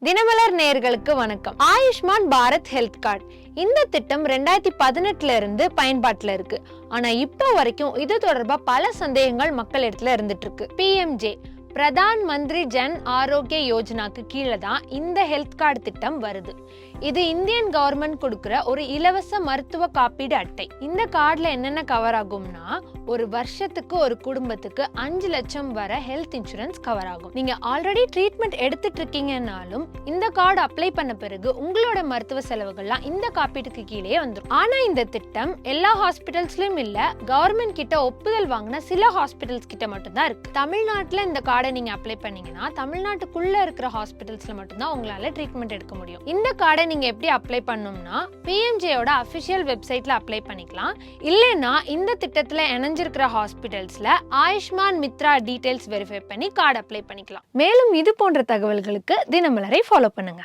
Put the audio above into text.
தினமலர் நேயர்களுக்கு வணக்கம். Ayushman Bharat health card இந்த திட்டம் 2018 இருந்து பயன்பாட்டுல இருக்கு. ஆனா இப்போ வரைக்கும் இது தொடர்பா பல சந்தேகங்கள் மக்கள் இடத்துல இருந்துட்டு இருக்கு. PMJ பிரதான் மந்திரி ஜன் ஆரோக்கிய யோஜனாக்கு கீழே தான் இந்த ஹெல்த் கார்டு திட்டம் வருது. இது இந்தியன் கவர்மெண்ட் கொடுக்கிற ஒரு இலவச மருத்துவ காப்பீடு அட்டை. இந்த கார்டுல என்னென்ன கவர் ஆகும்னா, ஒரு வருஷத்துக்கு ஒரு குடும்பத்துக்கு 5 லட்சம் வரை ஹெல்த் இன்சூரன்ஸ் கவர் ஆகும். நீங்க ஆல்ரெடி ட்ரீட்மெண்ட் எடுத்துட்டு இருக்கீங்கன்னாலும் இந்த கார்டு அப்ளை பண்ண பிறகு உங்களோட மருத்துவ செலவுகள்லாம் இந்த காப்பீட்டுக்கு கீழே வந்துடும். ஆனா இந்த திட்டம் எல்லா ஹாஸ்பிட்டல்ஸ்லயும் இல்ல, கவர்மெண்ட் கிட்ட ஒப்புதல் வாங்கின சில ஹாஸ்பிட்டல்ஸ் கிட்ட மட்டும் தான் இருக்கு. தமிழ்நாட்டுல இந்த கார்டை நீங்க அப்ளை பண்ணீங்கன்னா தமிழ்நாட்டுக்குள்ள இருக்கிற ஹாஸ்பிட்டல்ஸ்ல மட்டும் தான் உங்களால ட்ரீட்மெண்ட் எடுக்க முடியும். இந்த கார்டை நீங்க எப்படி அப்ளை பண்ணணும்னா, PMJயோட அபிஷியல் வெப்சைட்ல அப்ளை பண்ணிக்கலாம். இல்லைன்னா இந்த திட்டத்துல இணைஞ்சிருக்கிற ஹாஸ்பிட்டல்ஸ்ல ஆயுஷ்மான் மித்ரா டீடைல்ஸ் வெரிஃபை பண்ணி கார்டு அப்ளை பண்ணிக்கலாம். மேலும் இது போன்ற தகவல்களுக்கு தினமலரை ஃபாலோ பண்ணுங்க.